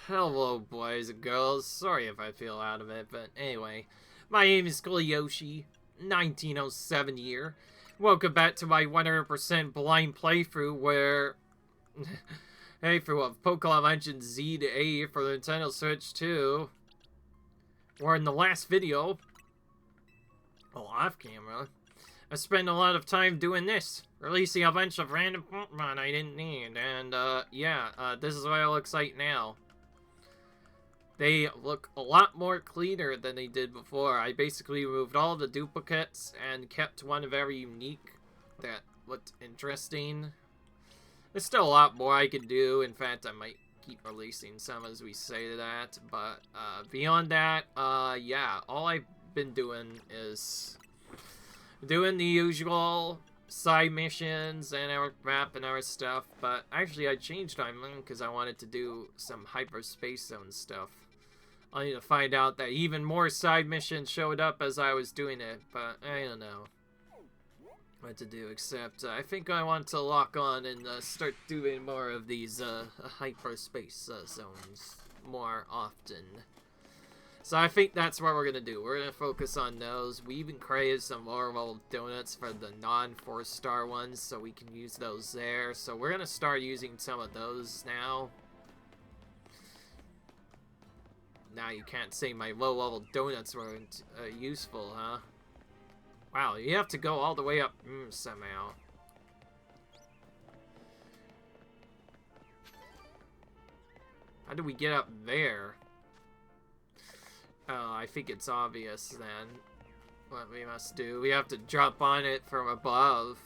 Hello, boys and girls. Sorry if I feel out of it, but anyway. My name is Yoshi, 1907 year. Welcome back to my 100% blind playthrough where... playthrough of Pokémon Legends Z-A for the Nintendo Switch 2. Where in the last video... off camera... I spent a lot of time doing this. Releasing a bunch of random Pokémon I didn't need. And, this is what it looks like now. They look a lot more cleaner than they did before. I basically removed all the duplicates and kept one very unique that looked interesting. There's still a lot more I could do. In fact, I might keep releasing some as we say that. But beyond that, yeah, all I've been doing is doing the usual side missions and our map and our stuff. But actually, I changed my mind because I wanted to do some hyperspace zone stuff. I need to find out that even more side missions showed up as I was doing it, but I don't know what to do, except I think I want to lock on and start doing more of these hyperspace zones more often. So I think that's what we're going to do. We're going to focus on those. We even created some lower level donuts for the non-4-star ones, so we can use those there. So we're going to start using some of those now. Now you can't say my low-level donuts weren't useful, huh? Wow, you have to go all the way up somehow. How do we get up there? Oh, I think it's obvious then what we must do. We have to jump on it from above.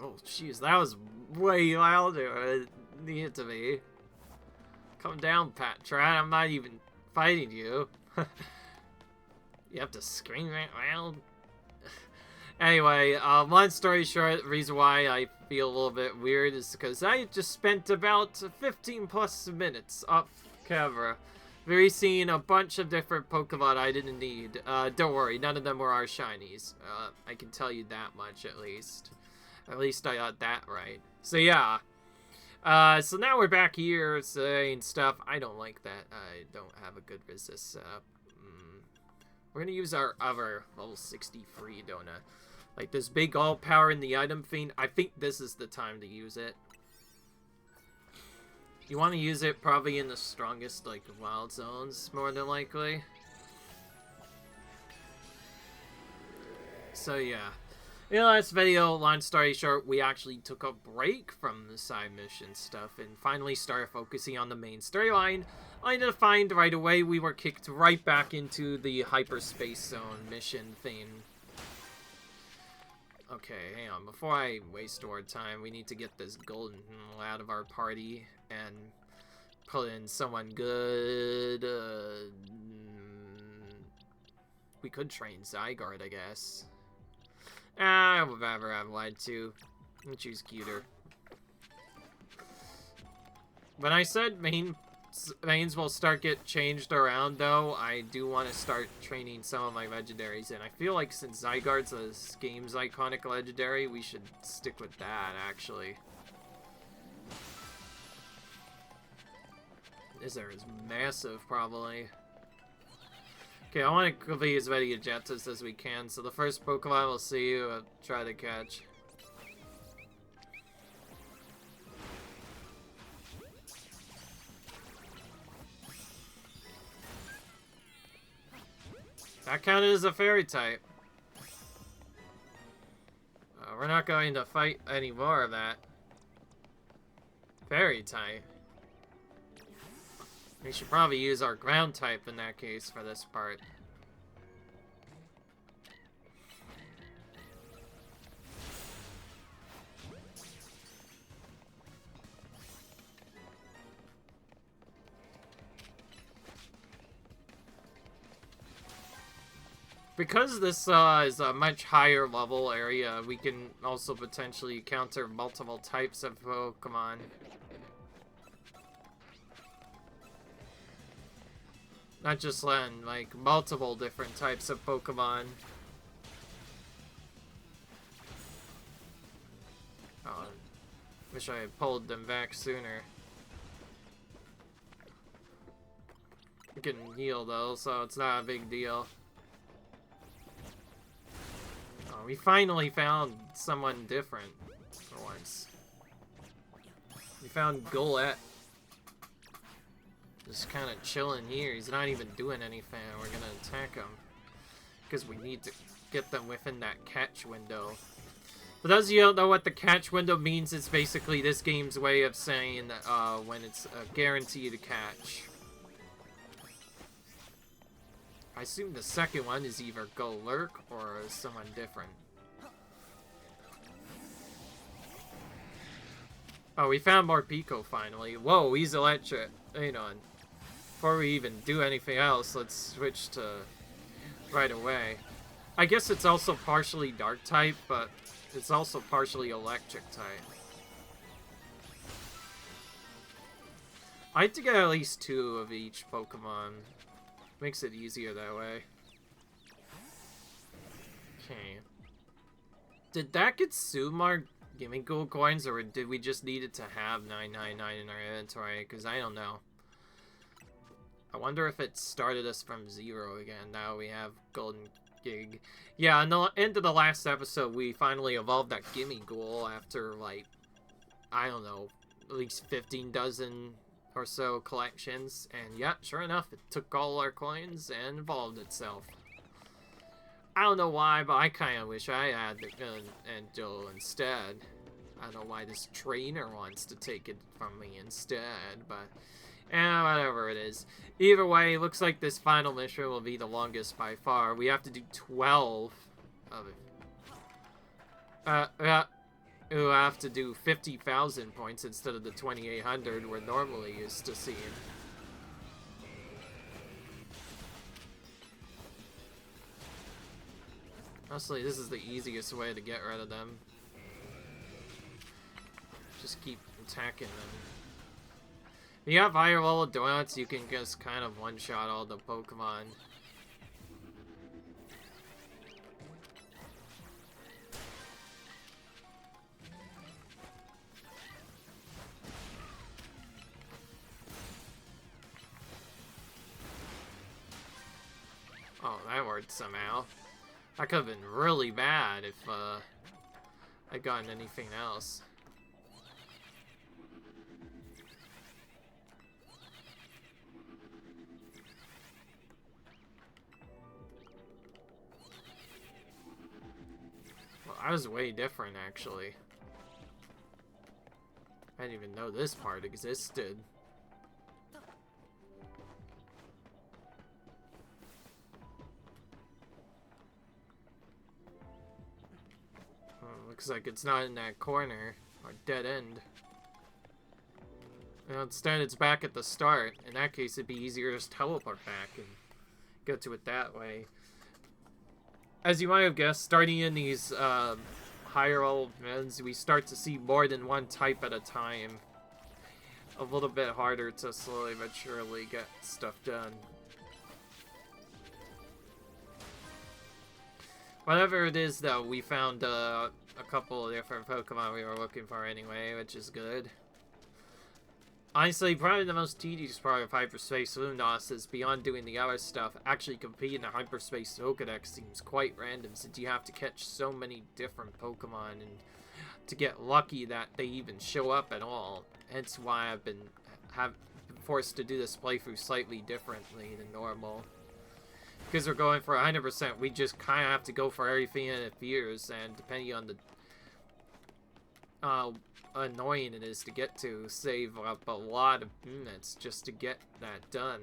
Oh, jeez, that was way louder than it needed to be. Come down, Patrat. I'm not even fighting you. You have to scream that loud? Anyway, long story short, the reason why I feel a little bit weird is because I just spent about 15 plus minutes off camera releasing a bunch of different Pokemon I didn't need. Don't worry, none of them were our shinies. I can tell you that much at least. At least I got that right. So yeah. So now we're back here saying stuff. I don't like that. I don't have a good resist setup. We're gonna use our other level 63 donut. Like this big all power in the item fiend. I think this is the time to use it. You want to use it probably in the strongest like wild zones, more than likely. So yeah. In the last video, long story short, we actually took a break from the side mission stuff and finally started focusing on the main storyline. I had to find right away we were kicked right back into the hyperspace zone mission thing. Okay, hang on. Before I waste our time, we need to get this golden out of our party and put in someone good. We could train Zygarde, I guess. Whatever, I've lied to. I'll choose cuter. When I said mains will start get changed around, though, I do want to start training some of my legendaries, and I feel like since Zygarde's this game's iconic legendary, we should stick with that, actually. This area is massive, probably. Okay, I want to complete as many Agentas as we can, so the first Pokemon we'll see you try to catch. That counted as a fairy type. We're not going to fight any more of that. Fairy type. We should probably use our ground type in that case for this part. Because this is a much higher level area, we can also potentially counter multiple types of Pokemon. Not just Len, like multiple different types of Pokemon. Oh, wish I had pulled them back sooner. I can heal though, so it's not a big deal. Oh, we finally found someone different for once. We found Golett. Just kind of chilling here. He's not even doing anything. We're gonna attack him because we need to get them within that catch window. For those of you who don't know what the catch window means, it's basically this game's way of saying when it's a guarantee to catch. I assume the second one is either Go Lurk or someone different. Oh, we found more Pico finally. Whoa, he's electric. Hang on. Before we even do anything else, let's switch to right away. I guess it's also partially dark type, but it's also partially electric type. I like to get at least 2 of each Pokemon. Makes it easier that way. Okay. Did that get Sumar Gimme Gold Coins, or did we just need it to have 999 in our inventory? Because I don't know. I wonder if it started us from 0 again. Now we have Golden Gig. Yeah, in the end of the last episode, we finally evolved that Gimme Ghoul after, like, I don't know, at least 15 dozen or so collections. And yeah, sure enough, it took all our coins and evolved itself. I don't know why, but I kind of wish I had the Angel instead. I don't know why this trainer wants to take it from me instead, but whatever it is. Either way, it looks like this final mission will be the longest by far. We have to do 12 of it. We'll have to do 50,000 points instead of the 2,800 we're normally used to seeing. Honestly, this is the easiest way to get rid of them. Just keep attacking them. If you have higher level donuts, you can just kind of one-shot all the Pokemon. Oh, that worked somehow. That could have been really bad if I'd gotten anything else. Well, that was way different, actually. I didn't even know this part existed. Looks like it's not in that corner, or dead end. And instead, it's back at the start. In that case, it'd be easier to just teleport back and go to it that way. As you might have guessed, starting in these higher level events, we start to see more than one type at a time. A little bit harder to slowly but surely get stuff done. Whatever it is, though, we found a couple of different Pokemon we were looking for anyway, which is good. Honestly, probably the most tedious part of Hyperspace Luminose is beyond doing the other stuff, actually competing in a Hyperspace Pokédex seems quite random since you have to catch so many different Pokemon and to get lucky that they even show up at all. Hence why I've been forced to do this playthrough slightly differently than normal. Because we're going for 100%, we just kind of have to go for everything it appears, and depending on the annoying it is to get to, save up a lot of minutes just to get that done.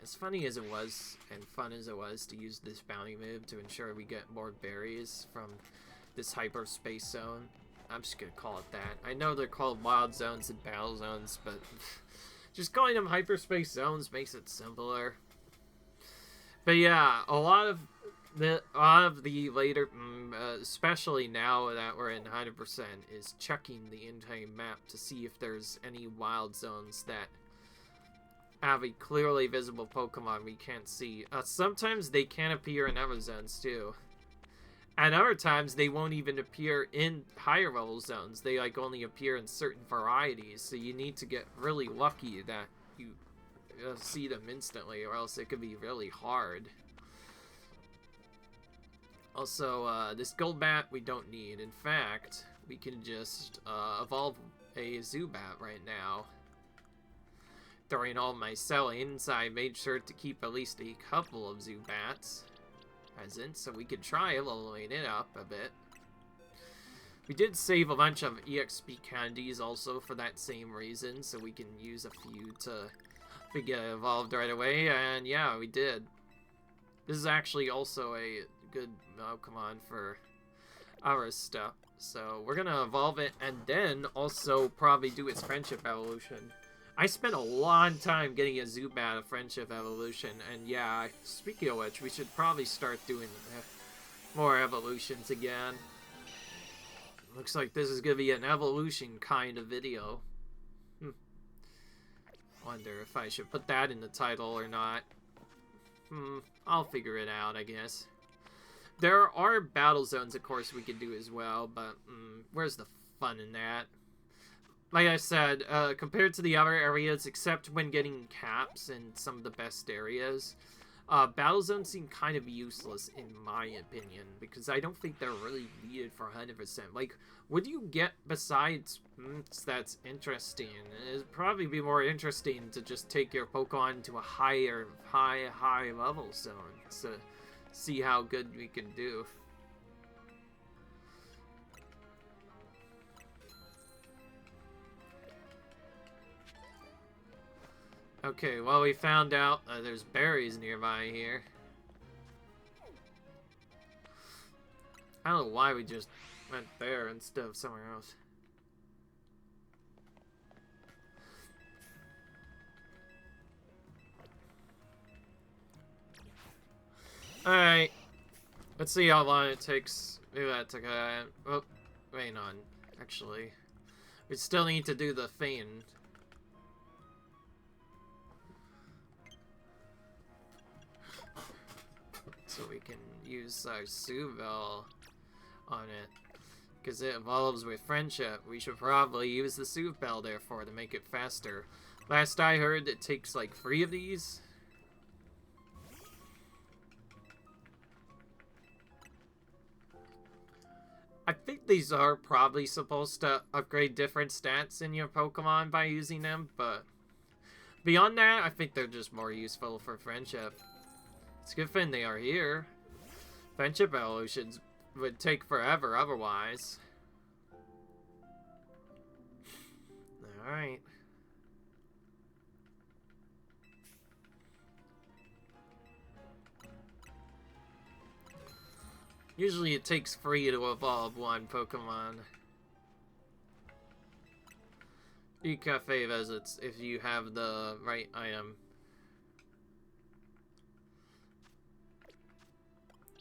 As funny as it was, and fun as it was to use this bounty move to ensure we get more berries from this hyperspace zone, I'm just gonna call it that. I know they're called wild zones and battle zones, but just calling them hyperspace zones makes it simpler. But yeah, a lot of the later, especially now that we're in 100%, is checking the in-game map to see if there's any wild zones that have a clearly visible Pokemon we can't see. Sometimes they can appear in other zones too. At other times, they won't even appear in higher level zones. They like only appear in certain varieties, so you need to get really lucky that you see them instantly, or else it could be really hard. Also, this gold bat we don't need. In fact, we can just evolve a Zubat right now. During all my sellings, I made sure to keep at least a couple of Zubats present, so we could try leveling it up a bit. We did save a bunch of EXP candies also for that same reason, so we can use a few to get evolved right away, and yeah, we did. This is actually also a good Pokemon for our stuff, so we're gonna evolve it and then also probably do its friendship evolution. I spent a long time getting a Zubat friendship evolution, and yeah, speaking of which, we should probably start doing more evolutions again. Looks like this is gonna be an evolution kind of video. Wonder if I should put that in the title or not. I'll figure it out, I guess. There are battle zones, of course, we could do as well, but where's the fun in that? Like I said, compared to the other areas, except when getting caps in some of the best areas, battle zones seem kind of useless in my opinion, because I don't think they're really needed for 100%. Like, what do you get besides that's interesting? It'd probably be more interesting to just take your Pokemon to a high level zone to see how good we can do. Okay, well, we found out there's berries nearby here. I don't know why we just went there instead of somewhere else. Alright. Let's see how long it takes. Maybe that took a... Oh, wait on. Actually, we still need to do the feign. So we can use our Suvel on it. Because it evolves with friendship. We should probably use the Suvel, therefore, to make it faster. Last I heard, it takes like 3 of these. I think these are probably supposed to upgrade different stats in your Pokemon by using them, but beyond that, I think they're just more useful for friendship. It's a good thing they are here. Friendship evolutions would take forever otherwise. Alright. Usually it takes 3 to evolve one Pokemon. Do cafe visits if you have the right item.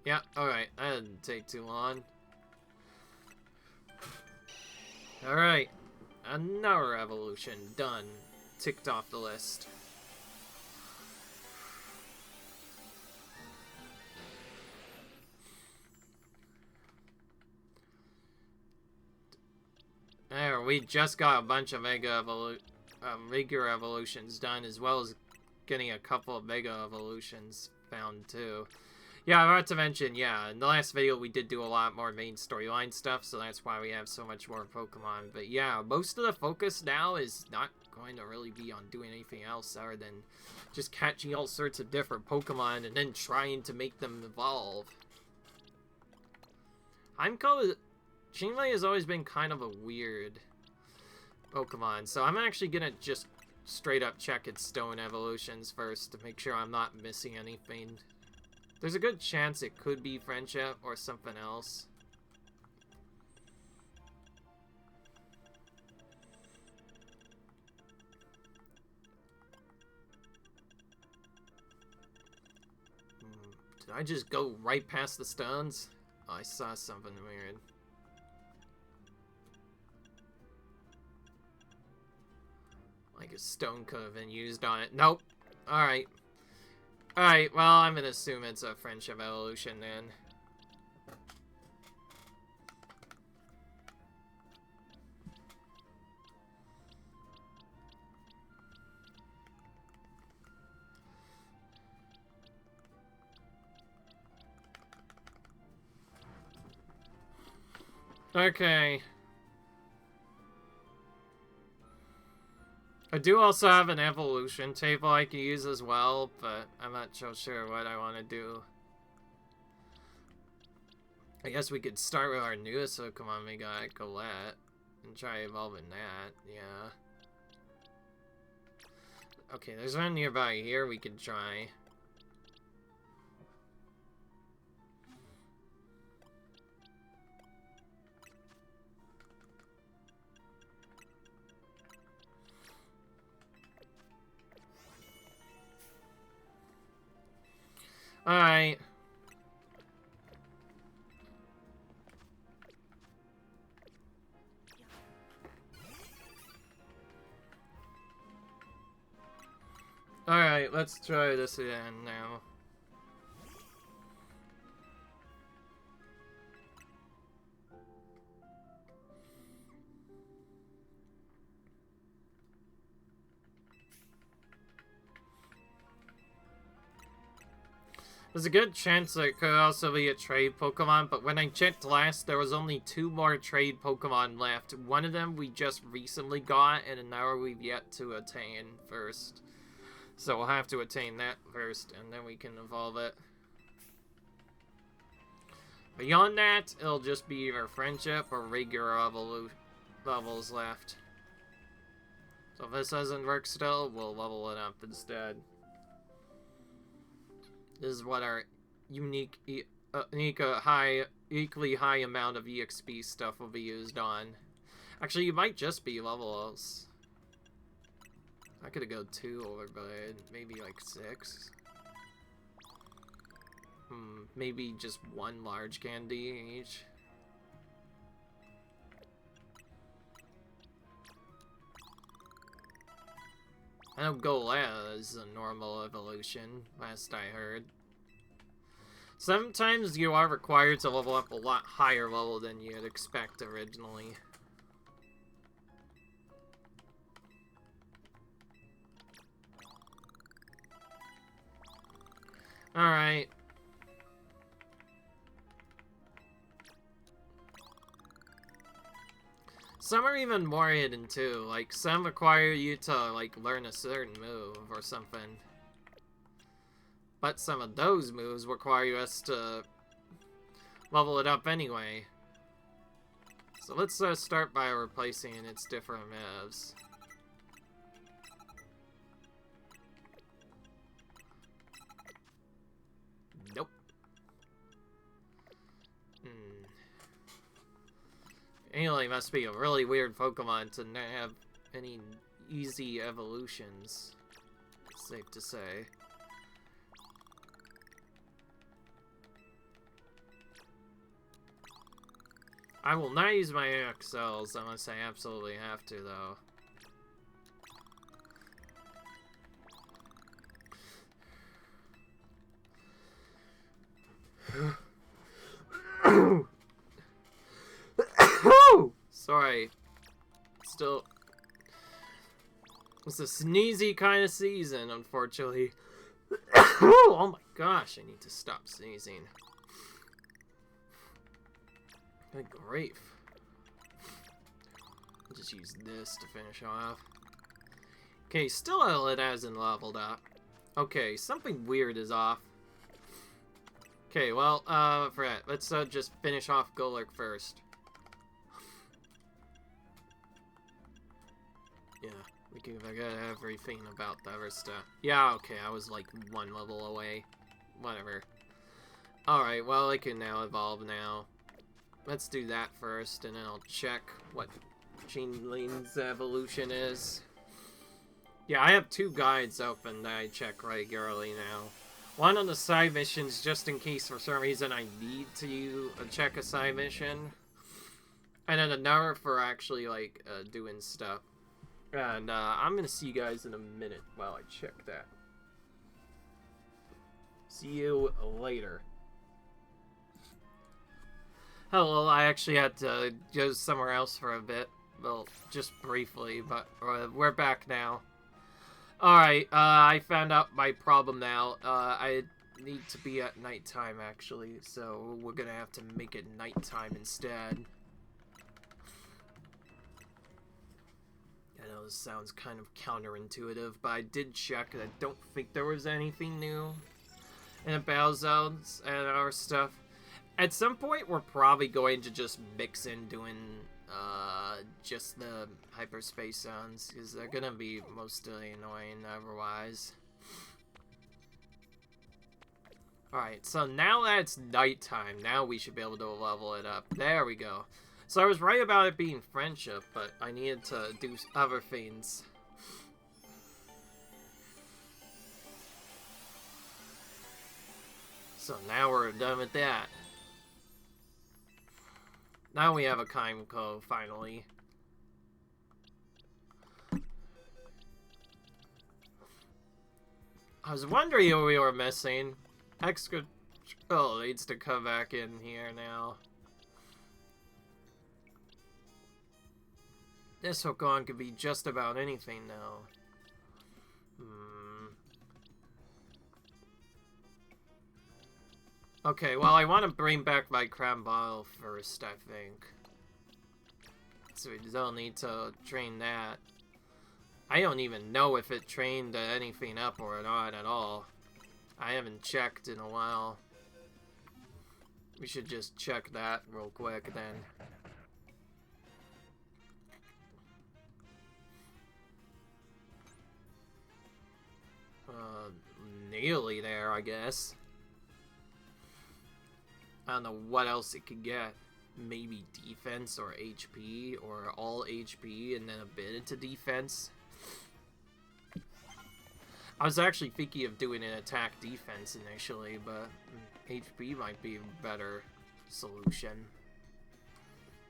Yeah, alright, that didn't take too long. Alright, another evolution done. Ticked off the list. There, we just got a bunch of regular evolutions done, as well as getting a couple of Mega Evolutions found, too. Yeah, I forgot to mention, yeah, in the last video we did do a lot more main storyline stuff, so that's why we have so much more Pokemon. But yeah, most of the focus now is not going to really be on doing anything else other than just catching all sorts of different Pokemon and then trying to make them evolve. Shinlei has always been kind of a weird Pokemon, so I'm actually gonna just straight up check its stone evolutions first to make sure I'm not missing anything. There's a good chance it could be friendship or something else. Did I just go right past the stones? Oh, I saw something weird. Like a stone could have been used on it. Nope. Alright. Alright, well, I'm gonna assume it's a friendship evolution then. Okay. I do also have an evolution table I can use as well, but I'm not so sure what I want to do. I guess we could start with our newest Pokemon we got, Colette, and try evolving that, yeah. Okay, there's one nearby here we could try. Alright. Alright, let's try this again now. There's a good chance that it could also be a trade Pokemon, but when I checked last, there was only 2 more trade Pokemon left. One of them we just recently got, and another we've yet to attain first. So we'll have to attain that first, and then we can evolve it. Beyond that, it'll just be either friendship or regular levels left. So if this doesn't work still, we'll level it up instead. This is what our equally high amount of EXP stuff will be used on. Actually, you might just be levels. I could go 2 over, but maybe like 6. Maybe just 1 large candy each. I know Golea is a normal evolution, last I heard. Sometimes you are required to level up a lot higher level than you'd expect originally. Alright. Some are even more hidden too, like some require you to like learn a certain move or something. But some of those moves require us to level it up anyway. So let's start by replacing its different moves. Nope. Alien must be a really weird Pokemon to not have any easy evolutions. Safe to say. I will not use my AXLs unless I absolutely have to, though. Sorry. Still, it's a sneezy kind of season, unfortunately. Oh my gosh, I need to stop sneezing. Good grief. I'll just use this to finish off. Okay, still it hasn't leveled up. Okay, something weird is off. Okay, well, forget. Let's just finish off Golurk first. Yeah, we can forget everything about the other stuff. Yeah, okay, I was like 1 level away. Whatever. Alright, well, I can now evolve now. Let's do that first, and then I'll check what Chingline's evolution is. Yeah, I have 2 guides open that I check regularly now. One on the side missions, just in case for some reason I need to check a side mission. And then another for actually, like, doing stuff. And I'm gonna see you guys in a minute while I check that. See you later. Hello, I actually had to go somewhere else for a bit. Well, just briefly, but we're back now. Alright, I found out my problem now. I need to be at nighttime, actually, so we're gonna have to make it nighttime instead. I know this sounds kind of counterintuitive, but I did check and I don't think there was anything new in the battle zones and our stuff. At some point, we're probably going to just mix in doing just the hyperspace zones, because they're gonna be mostly annoying otherwise. Alright, so now that it's nighttime, now we should be able to level it up. There we go. So I was right about it being friendship, but I needed to do other things. So now we're done with that. Now we have a Kaimko, finally. I was wondering what we were missing. Extra control needs to come back in here now. This Pokemon could be just about anything now. Okay, well, I want to bring back my Crambottle first, I think. So we don't need to train that. I don't even know if it trained anything up or not at all. I haven't checked in a while. We should just check that real quick then. Nearly there, I guess. I don't know what else it could get. Maybe defense or HP, or all HP and then a bit into defense. I was actually thinking of doing an attack defense initially, but HP might be a better solution.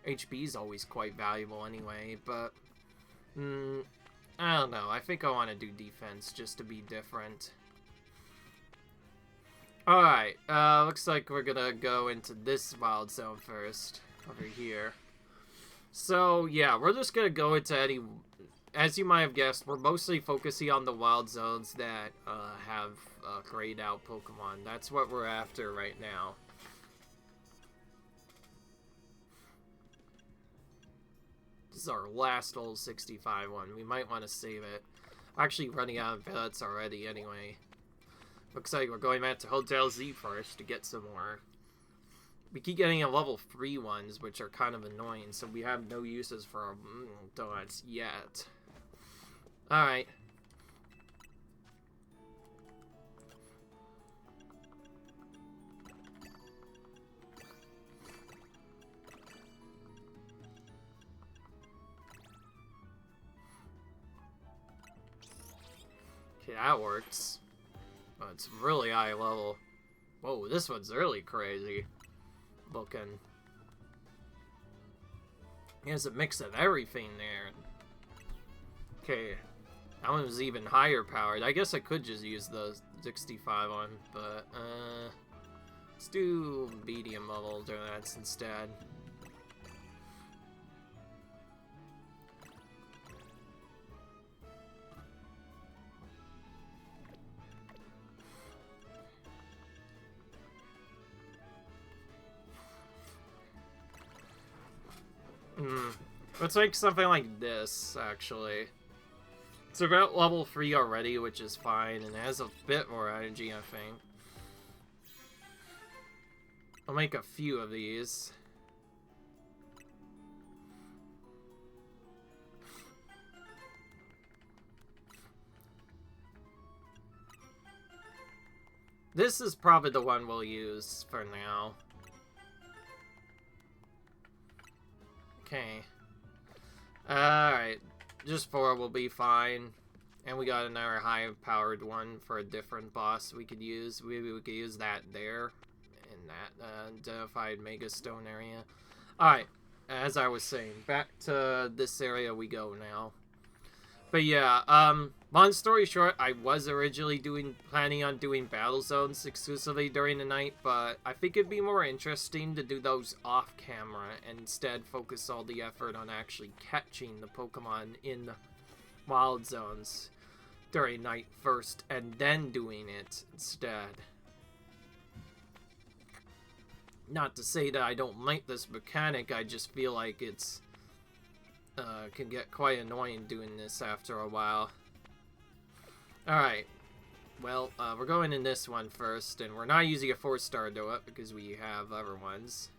HP is always quite valuable anyway, but I don't know. I think I want to do defense just to be different. Alright, looks like we're gonna go into this wild zone first, over here. So, yeah, we're just gonna go into any... As you might have guessed, we're mostly focusing on the wild zones that have grayed out Pokemon. That's what we're after right now. This is our last old 65 one. We might want to save it. I'm actually running out of pellets already anyway. Looks like we're going back to Hotel Z first to get some more. We keep getting a level 3 ones, which are kind of annoying, so we have no uses for our donuts yet. Alright. Okay, that works. Oh, it's really high level. Whoa, this one's really crazy looking. There's a mix of everything there. Okay, that one was even higher powered. I guess I could just use the 65 one, but let's do medium level donuts instead. Let's make something like this, actually. It's about level 3 already, which is fine, and it has a bit more energy, I think. I'll make a few of these. This is probably the one we'll use for now. Okay. Alright. Just 4 will be fine. And we got another high-powered one for a different boss we could use. Maybe we could use that there. In that identified Mega Stone area. Alright. As I was saying, back to this area we go now. But yeah, long story short, I was originally planning on doing battle zones exclusively during the night, but I think it'd be more interesting to do those off camera and instead focus all the effort on actually catching the Pokemon in the wild zones during night first and then doing it instead. Not to say that I don't like this mechanic, I just feel like it's can get quite annoying doing this after a while. Alright. Well, we're going in this one first, and we're not using a 4-star do it because we have other ones.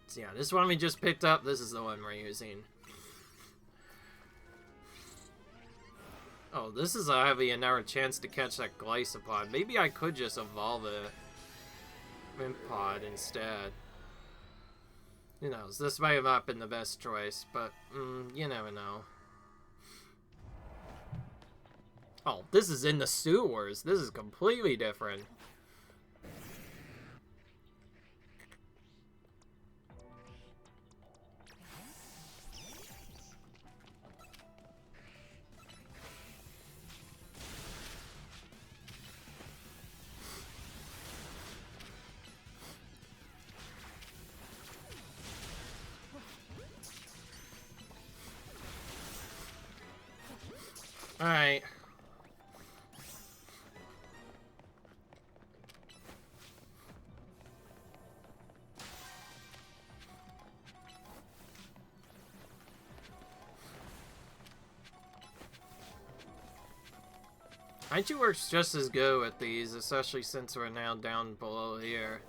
So yeah, this one we just picked up, this is the one we're using. Oh, this is having another chance to catch that Glycopod. Maybe I could just evolve a Wimpod instead. Who knows, this might have not been the best choice, but you never know. Oh, this is in the sewers. This is completely different. Alright. Haichu works just as good with these, especially since we're now down below here.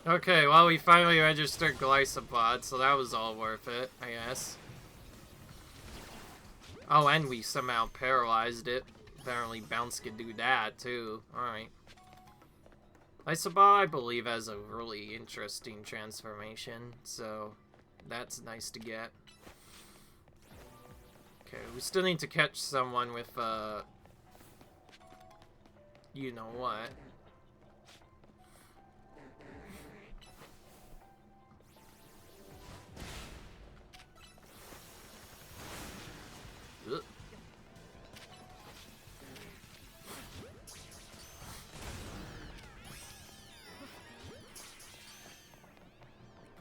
Okay, well, we finally registered Glycopod, so that was all worth it, I guess. Oh, and we somehow paralyzed it. Apparently Bounce could do that, too. Alright. Glycopod, I believe, has a really interesting transformation, so that's nice to get. Okay, we still need to catch someone with, you know what. Ugh.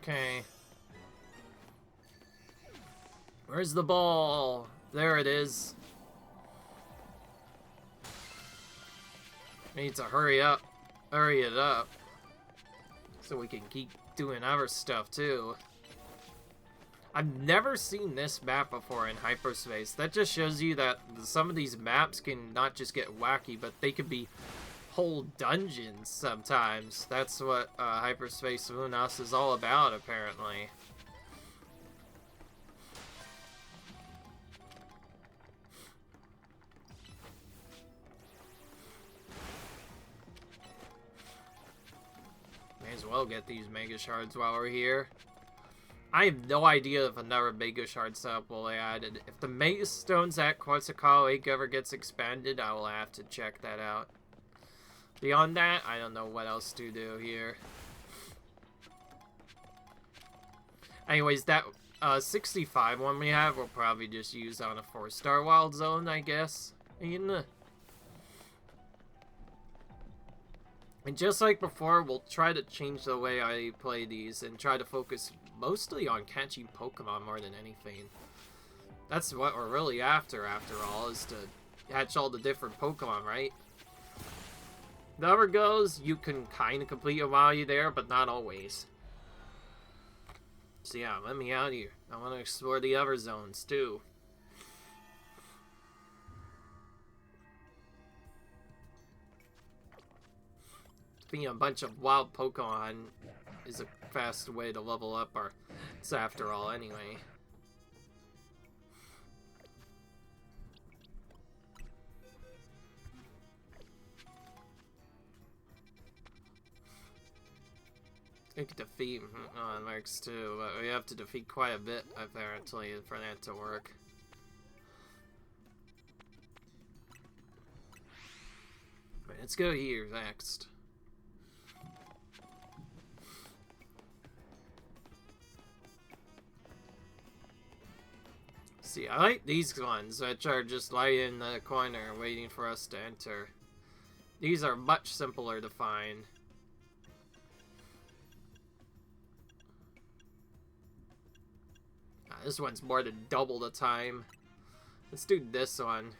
Okay. Where's the ball? There it is. We need to hurry up. Hurry it up. So we can keep doing other stuff too. I've never seen this map before in hyperspace. That just shows you that some of these maps can not just get wacky, but they could be whole dungeons sometimes. That's what hyperspace Luminose is all about, apparently. May as well get these Mega Shards while we're here. I have no idea if another Mega Shard setup will be added. If the Mega Stones at Quetzalcoatl Lake ever gets expanded, I will have to check that out. Beyond that, I don't know what else to do here. Anyways, that 65 one we have, we'll probably just use on a 4-star Wild Zone, I guess. And just like before, we'll try to change the way I play these and try to focus mostly on catching Pokemon more than anything. That's what we're really after all, is to catch all the different Pokemon, right? The other goes, you can kind of complete it while you're there, but not always. So yeah, let me out here. I want to explore the other zones, too. Being a bunch of wild Pokemon is a fast way to level up our... It's after all, anyway. We can defeat Marks too, but we have to defeat quite a bit, apparently, for that to work. Right, let's go here next. See, I like these ones, which are just right in the corner waiting for us to enter. These are much simpler to find. This one's more than double the time. Let's do this one.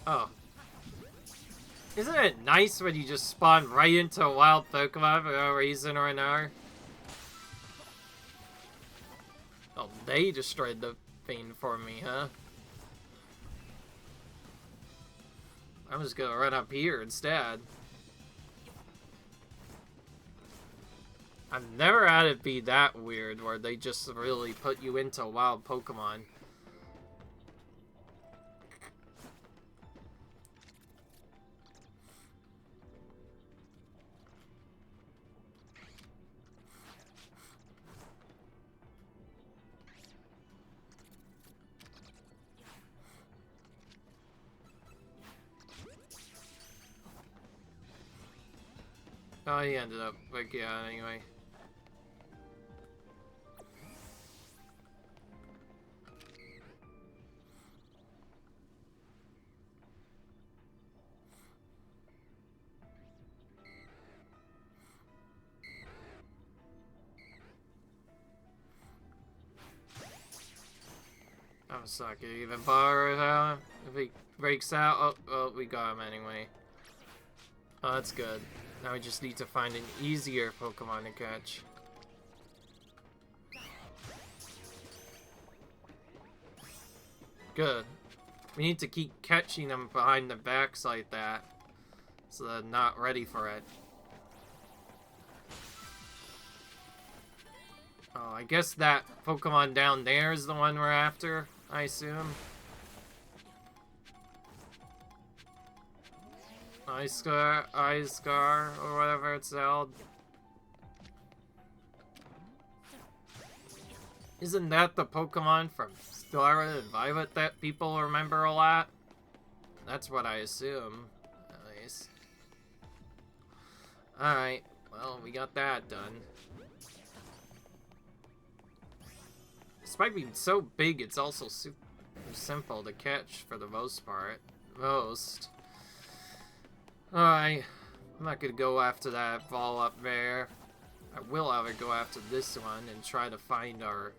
Oh. Isn't it nice when you just spawn right into a wild Pokemon for no reason or another? Oh, they destroyed the thing for me, huh? I'm just gonna run up here instead. I've never had it be that weird where they just really put you into wild Pokemon. Oh, he ended up, like, yeah, anyway. I'm just not gonna even bother that. If he breaks out, oh, we got him anyway. Oh, that's good. Now we just need to find an easier Pokemon to catch. Good. We need to keep catching them behind the backs like that, so they're not ready for it. Oh, I guess that Pokemon down there is the one we're after, I assume. Ice-Scar, or whatever it's called. Isn't that the Pokemon from Scarlet and Violet that people remember a lot? That's what I assume, at least. Alright, well, we got that done. Despite being so big, it's also super simple to catch for the most part. Alright, I'm not gonna go after that ball up there. I will, however, go after this one and try to find our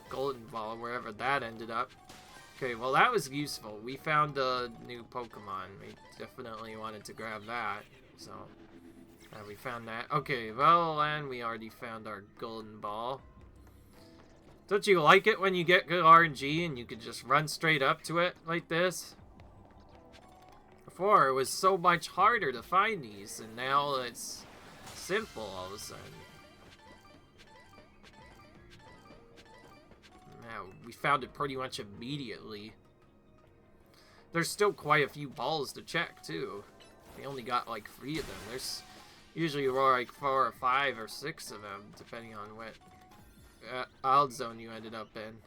golden ball, wherever that ended up. Okay, well that was useful. We found a new Pokemon. We definitely wanted to grab that, so we found that. Okay, well, and we already found our golden ball. Don't you like it when you get good RNG and you can just run straight up to it like this? Before, it was so much harder to find these, and now it's simple all of a sudden. Now, we found it pretty much immediately. There's still quite a few balls to check, too. We only got like 3 of them. There's usually like 4 or 5 or 6 of them, depending on what wild zone you ended up in.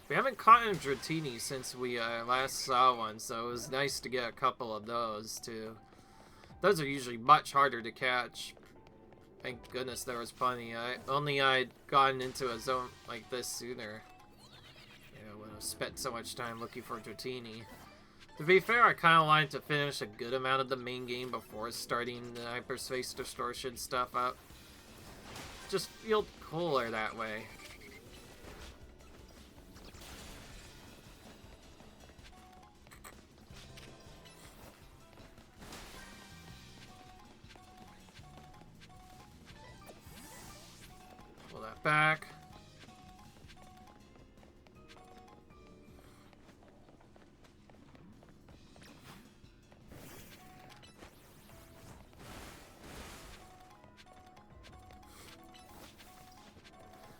We haven't caught a Dratini since we last saw one, so it was nice to get a couple of those too. Those are usually much harder to catch. Thank goodness there was plenty. I'd gotten into a zone like this sooner. You know, when I spent so much time looking for Dratini. To be fair, I kind of wanted to finish a good amount of the main game before starting the Hyperspace Distortion stuff up. Just felt cooler that way. Pull that back.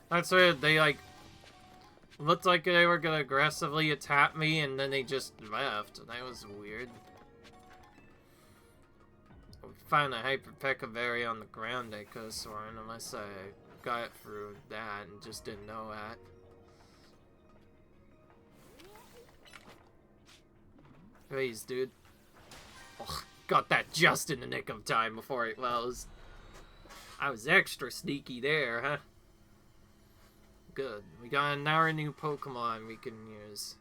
That's weird, they like looked like they were gonna aggressively attack me and then they just left. That was weird. We found a Hyper Pecaberry on the ground, I could have sworn, unless I got it through that and just didn't know that. Please, dude. Oh, got that just in the nick of time before it was. I was extra sneaky there, huh? Good. We got another new Pokemon we can use.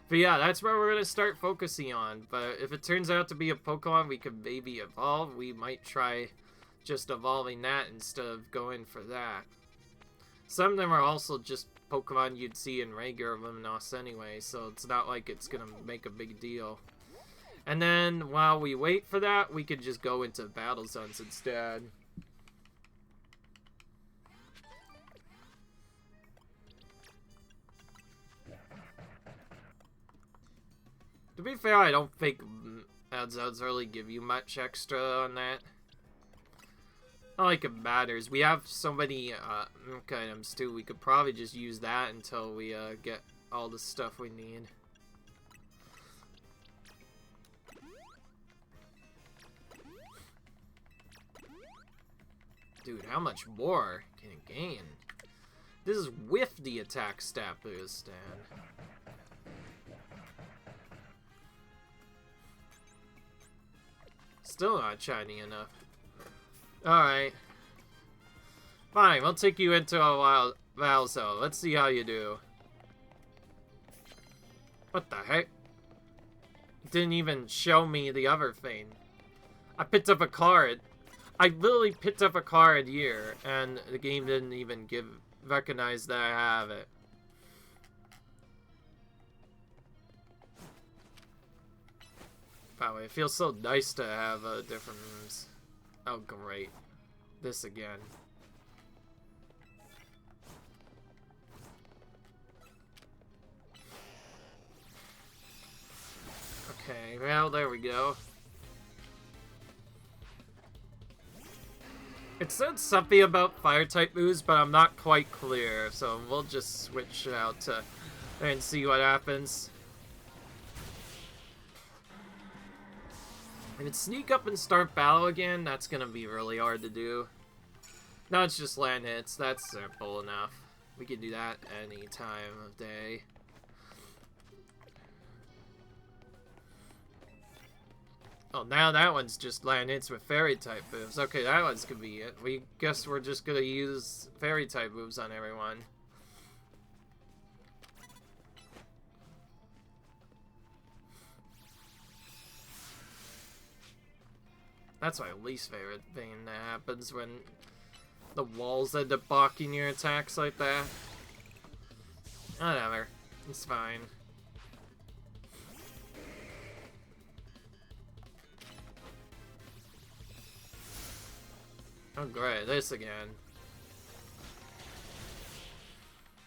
But yeah, that's where we're going to start focusing on. But if it turns out to be a Pokemon we could maybe evolve, we might try just evolving that instead of going for that. Some of them are also just Pokemon you'd see in regular Luminose anyway, so it's not like it's going to make a big deal. And then while we wait for that, we could just go into Battle Zones instead. To be fair, I don't think Zones really give you much extra on that. Not like it matters. We have so many items too. We could probably just use that until we get all the stuff we need. Dude, how much more can it gain? This is with the attack stat boost, and still not shiny enough. Alright. Fine, we'll take you into a Battle Zone. Let's see how you do. What the heck? Didn't even show me the other thing. I picked up a card. I literally picked up a card here, and the game didn't even recognize that I have it. By the way, it feels so nice to have different rooms. Oh, great. This again. Okay, well, there we go. It said something about fire-type moves, but I'm not quite clear, so we'll just switch out to and see what happens. If it sneak up and start battle again, that's gonna be really hard to do. No, it's just land hits. That's simple enough. We can do that any time of day. Oh, now that one's just land hits with fairy type moves. Okay, that one's convenient. We guess we're just gonna use fairy type moves on everyone. That's my least favorite thing that happens when the walls end up blocking your attacks like that. Whatever. It's fine. Oh great, this again.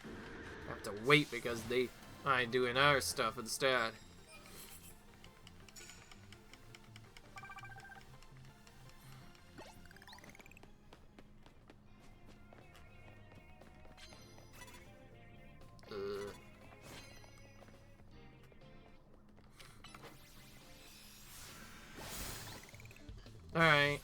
I have to wait because they ain't doing our stuff instead. Alright.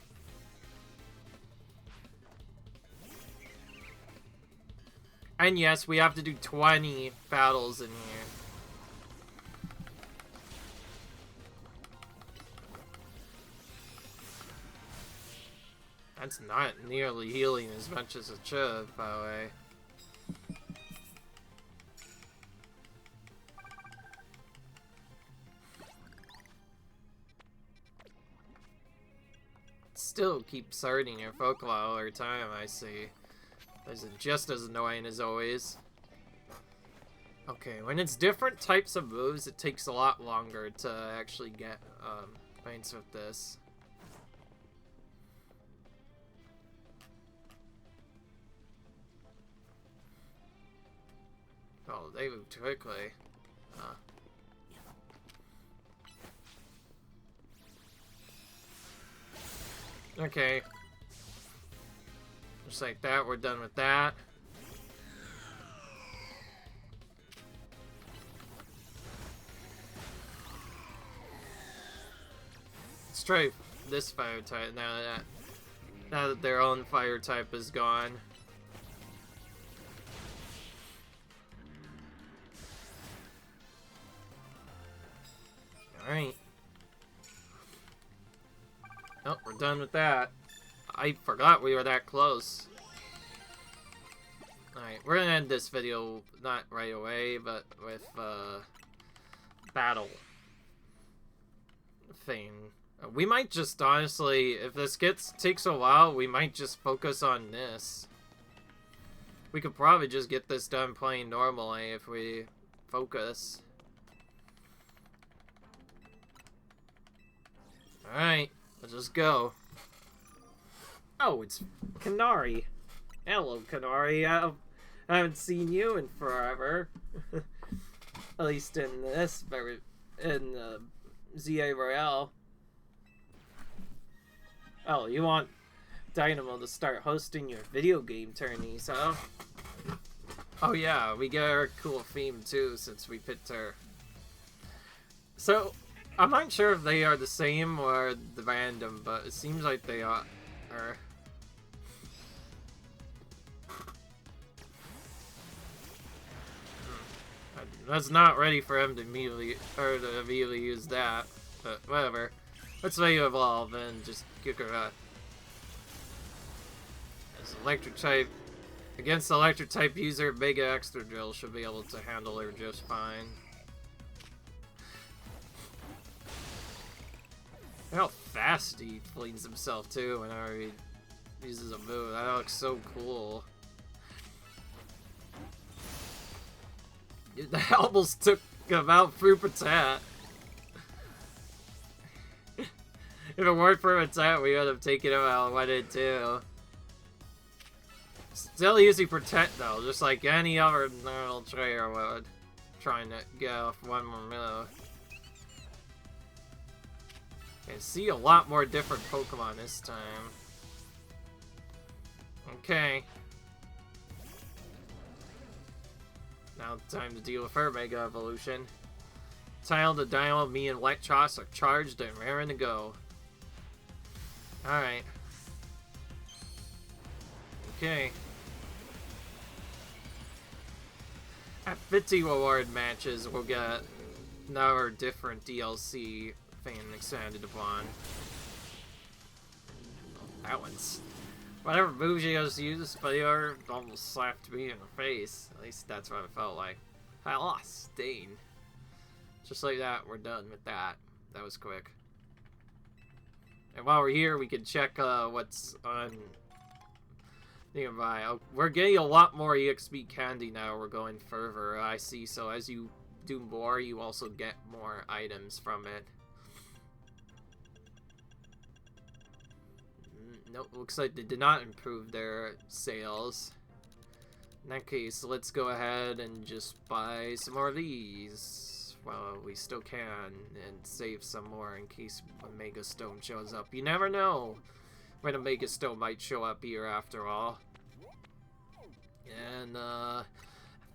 And yes, we have to do 20 battles in here. That's not nearly healing as much as it should, by the way. Still keeps hurting your Pokemon all the time, I see. This is just as annoying as always. Okay, when it's different types of moves, it takes a lot longer to actually get points with this. Oh, they move quickly. Huh. Okay. Just like that, we're done with that. Let's try this fire type now that their own fire type is gone. Alright. Oh, we're done with that. I forgot we were that close. Alright, we're gonna end this video, not right away, but with, battle thing. We might just, honestly, if this takes a while, we might just focus on this. We could probably just get this done playing normally if we focus. Alright, let's just go. Oh, it's Canary. Hello, Canary. I haven't seen you in forever. At least in this, in Z-A Royale. Oh, you want Dynamo to start hosting your video game tourneys, huh? Oh yeah, we get our cool theme too since we picked her. So, I'm not sure if they are the same or the random, but it seems like they are. I was not ready for him to immediately use that, but whatever. Let's let you evolve and just kick her out. As electric type, against the electric type user, Mega Extra Drill should be able to handle her just fine. How fast he flings himself too whenever he uses a move. That looks so cool. That almost took him out through Patat. If it weren't for Patat, we would have taken him out 1-2. Still using Protect though, just like any other normal trainer would. Trying to get off one more move. I see a lot more different Pokemon this time. Okay. Now time to deal with her Mega Evolution. Tile, the Dynamo, me, and Electros are charged and raring to go. Alright. Okay. At 50 reward matches, we'll get another different DLC thing expanded upon. That one's... Whatever moves you guys use, Fire almost slapped me in the face. At least that's what it felt like. I lost Stain. Just like that, we're done with that. That was quick. And while we're here, we can check what's on nearby. Oh, we're getting a lot more EXP candy now. We're going further, I see. So as you do more, you also get more items from it. Nope, looks like they did not improve their sales. In that case, let's go ahead and just buy some more of these. Well, we still can, and save some more in case a Mega Stone shows up. You never know when a Mega Stone might show up here after all. And, I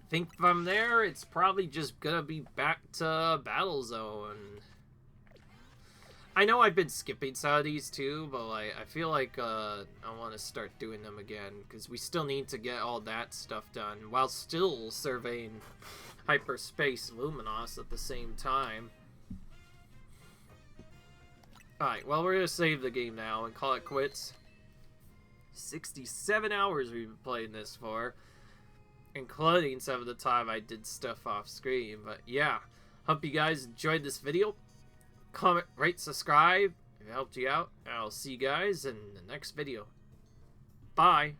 think from there, it's probably just gonna be back to Battle Zone. I know I've been skipping some of these too, but like, I feel like I want to start doing them again, because we still need to get all that stuff done, while still surveying Hyperspace Luminose at the same time. Alright, well, we're going to save the game now and call it quits. 67 hours we've been playing this for, including some of the time I did stuff off screen, but yeah, hope you guys enjoyed this video. Comment, rate, subscribe if it helped you out. I'll see you guys in the next video. Bye.